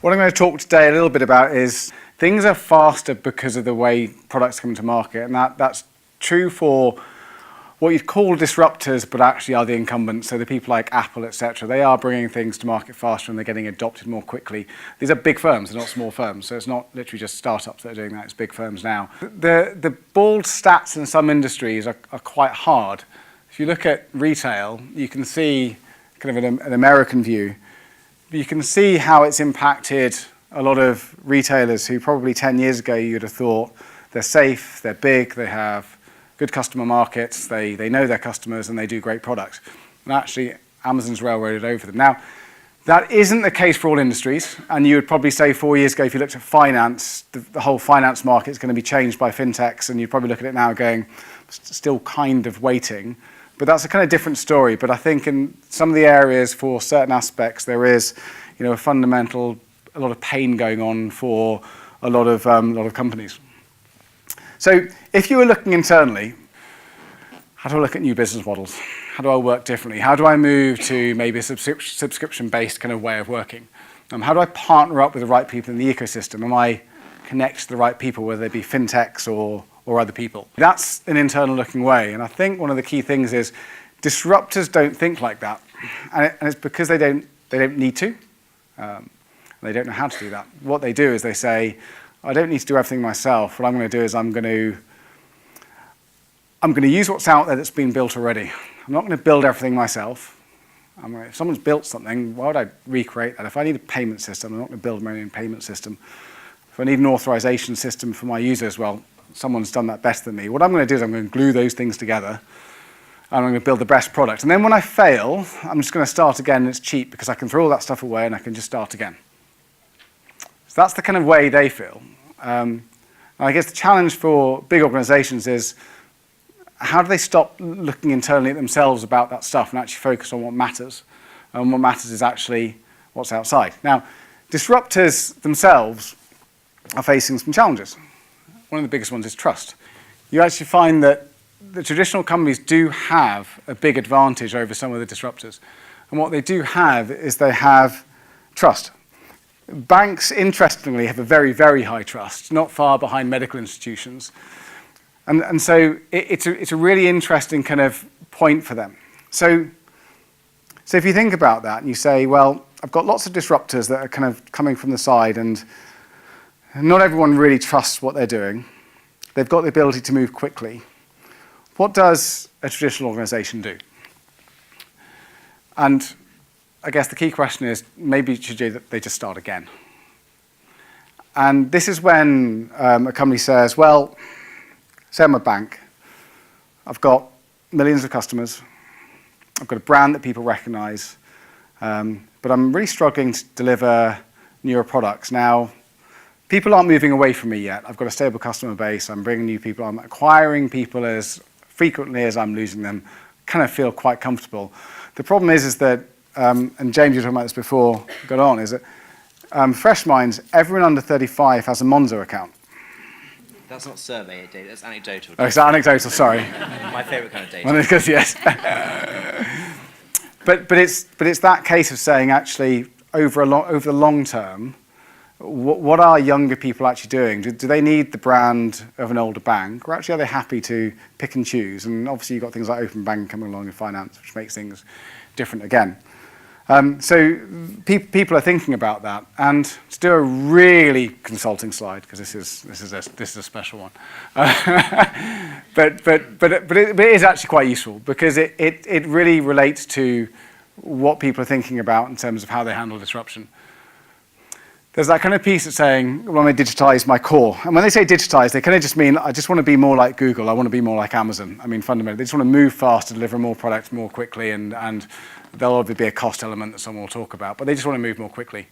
What I'm going to talk today a little bit about is things are faster because of the way products come to market, and that's true for what you'd call disruptors, but actually are the incumbents. So the people like Apple, etc. They are bringing things to market faster and they're getting adopted more quickly. These are big firms, they're not small firms. So it's not literally just startups that are doing that, it's big firms now. The bald stats in some industries are quite hard. If you look at retail, you can see kind of an American view. You can see how it's impacted a lot of retailers who probably 10 years ago you'd have thought they're safe, they're big, they have good customer markets, they know their customers and they do great products. And actually, Amazon's railroaded over them. Now, that isn't the case for all industries, and you would probably say 4 years ago, if you looked at finance, the whole finance market is going to be changed by fintechs, and you'd probably look at it now going, still kind of waiting. But that's a kind of different story. But I think in some of the areas for certain aspects, there is, a lot of pain going on for a lot of companies. So if you were looking internally, how do I look at new business models? How do I work differently? How do I move to maybe a subscription-based kind of way of working? How do I partner up with the right people in the ecosystem? Am I connect to the right people, whether they be fintechs or other people? That's an internal looking way. And I think one of the key things is disruptors don't think like that. And it's because they don't need to. They don't know how to do that. What they do is they say, I don't need to do everything myself. What I'm going to do is I'm going to use what's out there that's been built already. I'm not going to build everything myself. If someone's built something, why would I recreate that? If I need a payment system, I'm not going to build my own payment system. If I need an authorization system for my users, well, someone's done that better than me. What I'm going to do is I'm going to glue those things together, and I'm going to build the best product. And then when I fail, I'm just going to start again, and it's cheap because I can throw all that stuff away and I can just start again. So that's the kind of way they feel. And I guess the challenge for big organizations is how do they stop looking internally at themselves about that stuff and actually focus on what matters? And what matters is actually what's outside. Now, disruptors themselves are facing some challenges. One of the biggest ones is trust. You actually find that the traditional companies do have a big advantage over some of the disruptors. And what they do have is they have trust. Banks, interestingly, have a very, very high trust, not far behind medical institutions. And so it's a really interesting kind of point for them. So if you think about that and you say, well, I've got lots of disruptors that are kind of coming from the side and not everyone really trusts what they're doing. They've got the ability to move quickly. What does a traditional organization do? And I guess the key question is, maybe they just start again. And this is when a company says, well, say I'm a bank. I've got millions of customers. I've got a brand that people recognize. But I'm really struggling to deliver newer products. Now, people aren't moving away from me yet. I've got a stable customer base. I'm bringing new people. I'm acquiring people as frequently as I'm losing them. Kind of feel quite comfortable. The problem is that, and James, you were talking about this before we got on, is that Fresh Minds, everyone under 35 has a Monzo account. That's not survey data, that's anecdotal data. Oh, it's anecdotal, sorry. My favourite kind of data. Well, because, yes. but it's that case of saying, actually, over the long term, what are younger people actually doing? Do they need the brand of an older bank, or actually are they happy to pick and choose? And obviously you've got things like open banking coming along in finance, which makes things different again. So people are thinking about that. And to do a really consulting slide, because this is a special one, but it is actually quite useful because it really relates to what people are thinking about in terms of how they handle disruption. There's that kind of piece that's saying, well, I digitize my core. And when they say digitize, they kind of just mean, I just want to be more like Google. I want to be more like Amazon. I mean, fundamentally, they just want to move faster, deliver more products more quickly, and there'll obviously be a cost element that someone will talk about, but they just want to move more quickly.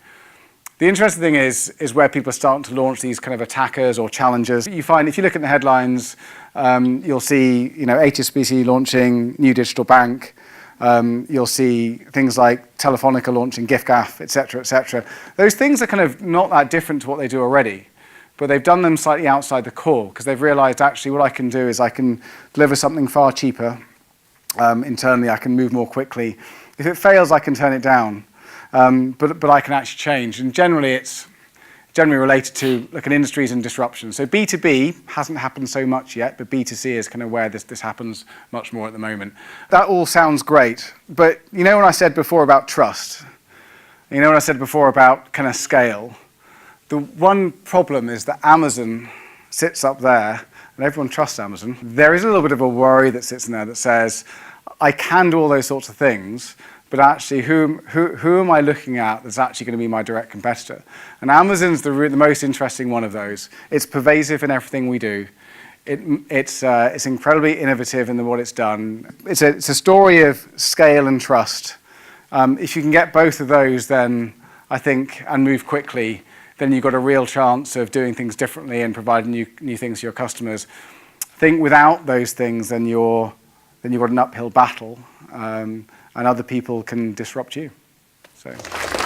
The interesting thing is where people are starting to launch these kind of attackers or challengers. You find, if you look at the headlines, you'll see, HSBC launching new digital bank. You'll see things like Telefonica launching giffgaff, et cetera. Those things are kind of not that different to what they do already, but they've done them slightly outside the core because they've realized actually what I can do is I can deliver something far cheaper. Internally, I can move more quickly. If it fails, I can turn it down. but I can actually change. And generally, it's generally related to like an industries and disruption. So B2B hasn't happened so much yet, but B2C is kind of where this happens much more at the moment. That all sounds great, but you know when I said before about trust, you know when I said before about kind of scale, the one problem is that Amazon sits up there, and everyone trusts Amazon. There is a little bit of a worry that sits in there that says, I can do all those sorts of things, but actually, who am I looking at that's actually going to be my direct competitor? And Amazon's the most interesting one of those. It's pervasive in everything we do. It's incredibly innovative in what it's done. It's a story of scale and trust. If you can get both of those, then I think, and move quickly, then you've got a real chance of doing things differently and providing new things to your customers. I think without those things, then you've got an uphill battle. And other people can disrupt you. So.